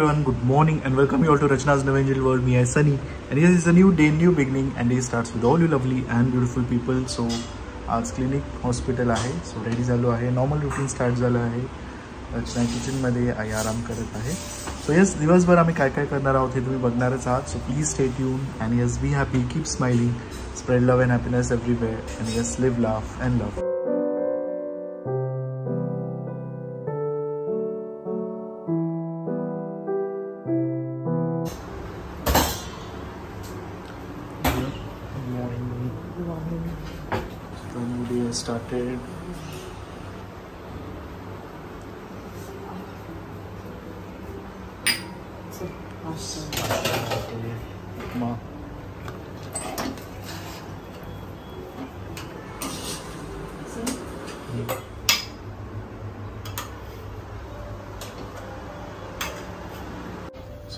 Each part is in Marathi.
everyone, good morning and welcome you all to Rachna's New Angel World. Me is Sunny and yes, it's a new day, new beginning and day starts with all you lovely and beautiful people. So आज क्लिनिक हॉस्पिटल आहे, सो रेडी झालो आहे, नॉर्मल रुटीन स्टार्ट झालं आहे. रचना किचनमध्ये आई आराम करत आहे. सो येस, दिवसभर आम्ही काय काय करणार आहोत हे तुम्ही बघणारच आहात. So please stay tune and yes, be happy, keep smiling, spread love and happiness everywhere and yes, live laugh and love. Started. So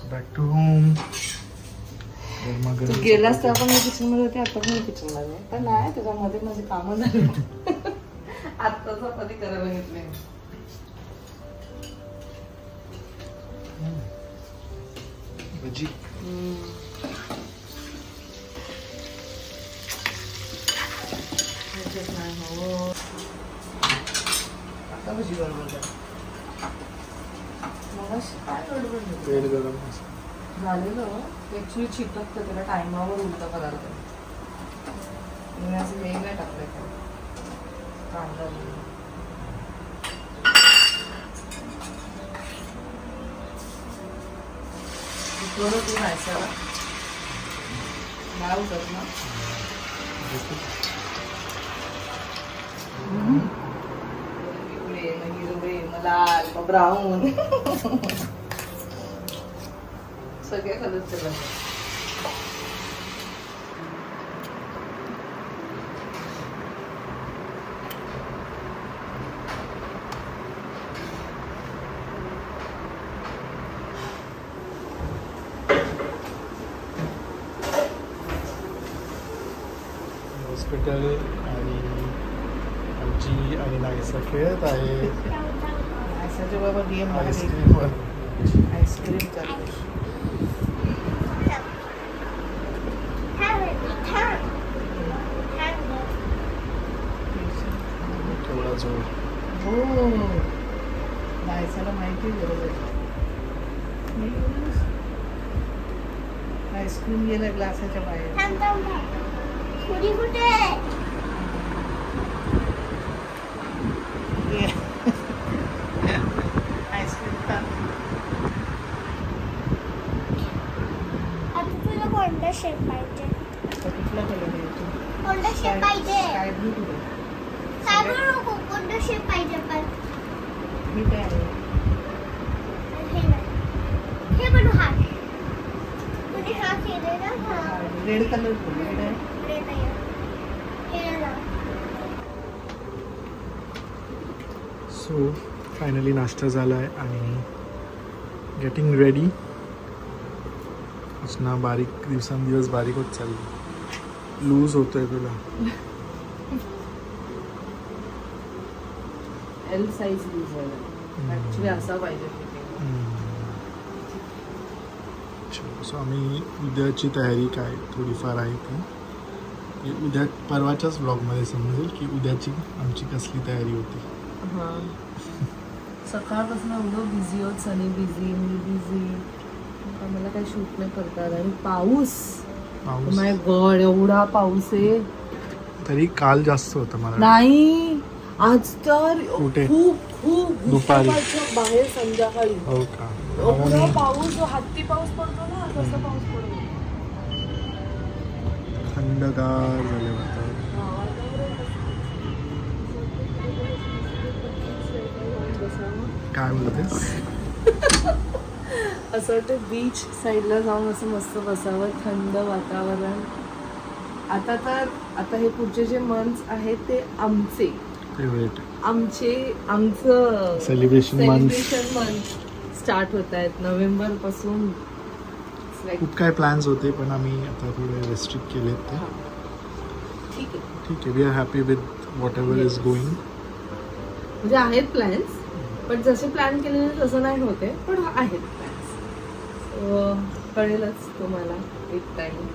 back to home. तू गेलास तेव्हा पण मी किचन मध्ये होते, आता पण किचन मध्ये तर नाही, त्याच्यामध्ये माझे काम झाले. आत्ताच कधी करायला घेतले. भजी आता भजी बरोबर तेल गरम झालेलं. ऍक्च्युली चिकटतं, त्याला टायमावर उलटा पदार्थ मी असं वेग नाही टाकलंय. कांदा तू नाही उठत ना. हिरवे, लाल, ब्राऊन सगळे कलरचे बनतात. हॉस्पिटल आणि आमची आणि नाईसा खेळत आहे. नाईसाचे बाबा गेम आईस्क्रीम आईस्क्रीम करते. थोडा जोर. हो, नाईसाला माहिती बरोबर. आईस्क्रीम गेला ग्लासाच्या बाहेर. कुठे आईस्क्रीम खा. आता तुला कोणता शेप पाहिजे? कुठला कलर आहे? कोणता शेप पाहिजे? Sky blue colour. काय बनवू? कोणता शेप पाहिजे? पण हे काय आहे? हे बनवू. हा तुम्ही हा केले ना. हा रेड कलर. रेड आहे. रेड आहे. हे ना. सो फायनली नाश्ता झाला आहे आणि गेटिंग रेडी. रचना बारीक दिवसांदिवस बारीक होत चालली. लूज होतोय तुला. एल साइज लूज झाला. ऍक्च्युली असा पाहिजे. सो आम्ही उद्याची तयारी काय थोडीफार आहे ती उद्या परवाच्याच ब्लॉगमध्ये समजेल की उद्याची आमची कसली तयारी होती. हां, सकाळपासून एवढं बिझी होत. सनी बिझी, मी बिझी, मला काही शूट नाही करतात. आणि पाऊस, माय गॉड, एवढा पाऊस आहे. तरी काल जास्त होता मला नाही, आज तर खूप खूप दुपारी बाहेर संध्याकाळी. हो का? एवढा पाऊस, हत्ती पाऊस पडतो ना तसा पाऊस पडतो. थंडगार झाले वातावरण. काय बोलतेस? असं वाटतं बीच साईडला जाऊन असं मस्त बसावं, थंड वातावरण. आता हे पुढचे जे मंथ्स आहेत ते आमचे फेवरेट, आमचं सेलिब्रेशन मंथ स्टार्ट होत आहेत. नोव्हेंबर पासून खूप काय प्लॅन्स होते पण आम्ही आता थोडे रेस्ट्रिक्ट केलेत ते. ठीक आहे, ठीक आहे. We are happy with whatever is going. म्हणजे आहेत प्लॅन्स, पण जसे प्लॅन केलेले तसं नाही होते, पण आहेत प्लॅन्स. कळेलच तुम्हाला एक टाइम.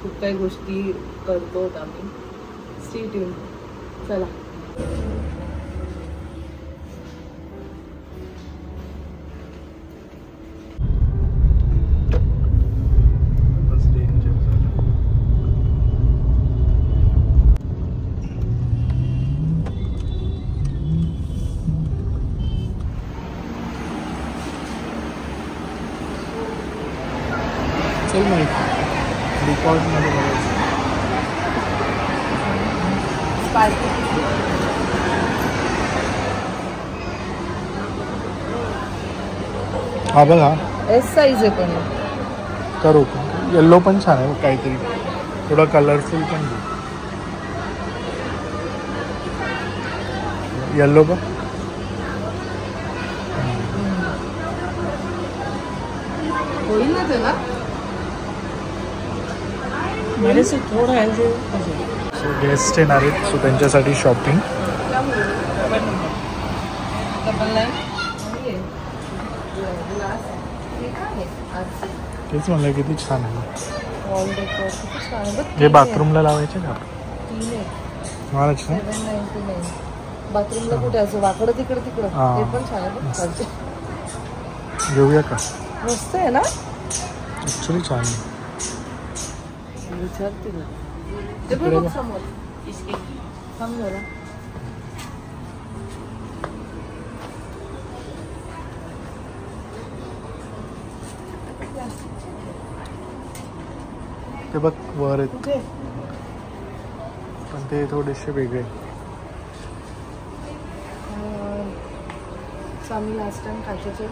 खूप काही गोष्टी करतो आम्ही. Stay tune. चला. चल माहिती रिकॉर्डमध्ये बघायचं. हा बघा एस साईज आहे पण करू का. येल्लो पण छान आहे काहीतरी थोडा कलरफुल पण दे. येल्लो का होईल ना त्याला. मेरे से थोड़ा है. सो गेस्ट येणार आहेत सो त्यांच्यासाठी शॉपिंग. तेच म्हणलं किती छान आहे. हे बाथरूमला लावायचे का महाराष्ट्र. बाथरूमला कुठे असं वाकडं तिकडं तिकडं हा. ते पण छान आहे. घेऊया का. मस्त आहे ना. ॲक्च्युली छान आहे. विचारते ना ते बघ समोर. थांब जरा. ते बघ वर आहेत कुठे. पण ते थोडेसे वेगळे. आम्ही लास्ट टाइम काचेचे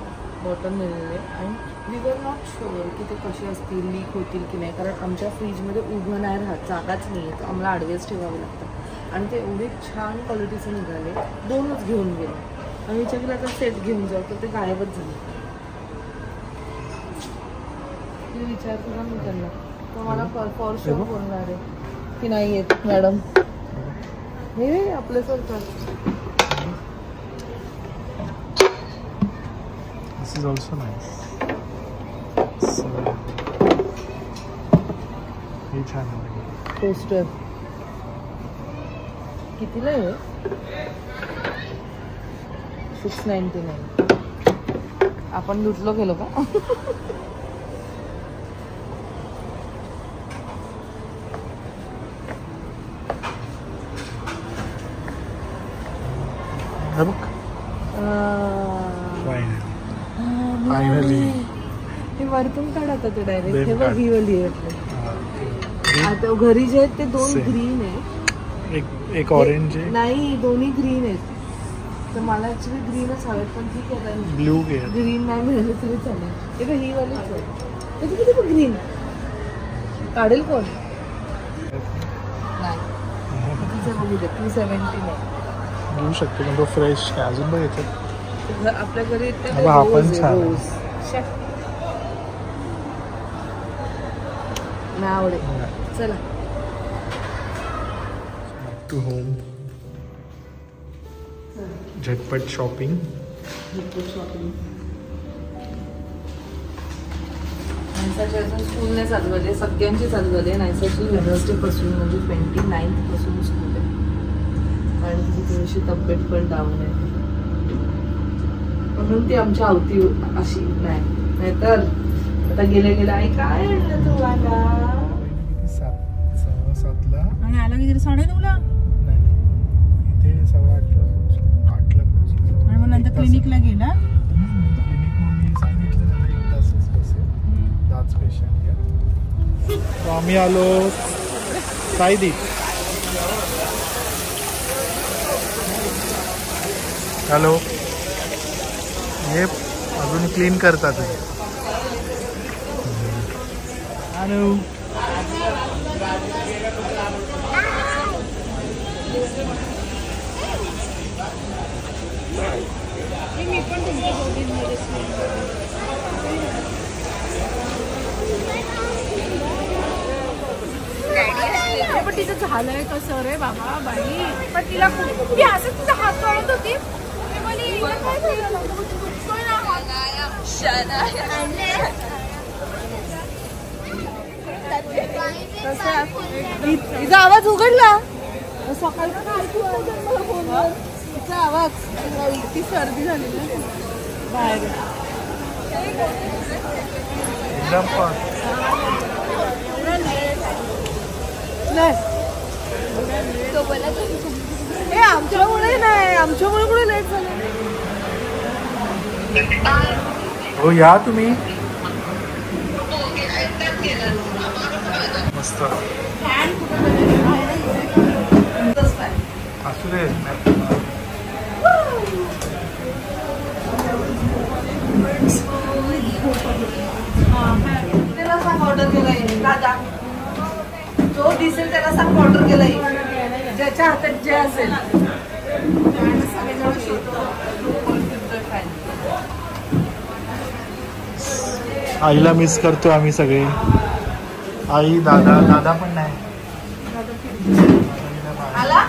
बॉटल नेलेले आणि वी वर नॉट शुअर की ते कसे असतील, लीक होतील की नाही. कारण आमच्या फ्रीजमध्ये उभं नाही राहत, जागाच नाही आहे, तर आम्हाला आडवेच ठेवावे लागतात. आणि ते एवढे छान क्वालिटीचे निघाले. 2च घेऊन गेले आणि विचार केला आता सेट घेऊन जाऊ तर ते गायबच झाले. मी विचारतो ना मी त्यांना तर मला फॉर शुअर बोलणार आहे की नाही येत मॅडम. हे आपलं सरकार. This is also nice. So, हे छान आहे. पोस्टर कितीला आहे. 699. आपण लुटलो गेलो का. हे बघ फायनली हे वरतून काढत ते डायरेक्ट. हे बघ काढ. ही वाली आहे. आता घरी जे आहेत ते 2 ग्रीन आहे. एक ऑरेंज आहे. नाही दोन्ही ग्रीन आहेत. तर मला ऍक्च्युली ग्रीनच हवेत पण ठीक आहे. ब्ल्यू घे. ग्रीन नाही मिळालं तरी चालेल. हे बघ ही वालीच आहे. त्याची किती बघ ग्रीन काढेल कोण. नाही तिचं बघू दे. 279 घेऊ शकतो पण तो फ्रेश आहे. अजून बघ याच्यात आपल्या घरी हा पण छान आहे. नाही आवडेल. चला टू होम. झटपट शॉपिंग. नायसाची अजून स्कूल नाही चालू झाली. सगळ्यांची चालू झाली आहे. नायसाची वेडनेसडे पासून म्हणजे 29 पासून स्कूल आहे. आणि तिची थोडीशी तब्येत पण डाऊन आहे म्हणून ती आमच्या अवती अशी नाही. नाहीतर आता गेले गेले आई काय आणलं तुम्हाला. 7:15 आणि आला की 9:30ला. नाही इथे 8:15 पोहोचलो. आणि मग नंतर क्लिनिकला गेला. क्लिनिक मग मी सांगितलं त्याला 1 तासच बसेल. दात पेशंट घ्या. आम्ही आलो सायदी. हॅलो. हे अजून क्लीन करतात. हॅलो. पण तिचं झालंय कसं रे बाबा बाई. पण तिला ती असं तिचा हात काढत होती. काय तिचा आवाज उघडला सकाळी तिचा आवाज इतकी सर्दी झाली ना बाहेर. आमच्यामुळे नाही, आमच्यामुळे कुठे लेट झालं. हो या तुम्ही. मस्त असू दे. त्याला सांग ऑर्डर केलाय दादा, जो दिसेल त्याला सांग ऑर्डर केलाय, ज्याच्या हातात जे असेल. आईला मिस करतो आम्ही सगळे. आई दादा, दादा पण नाही आला.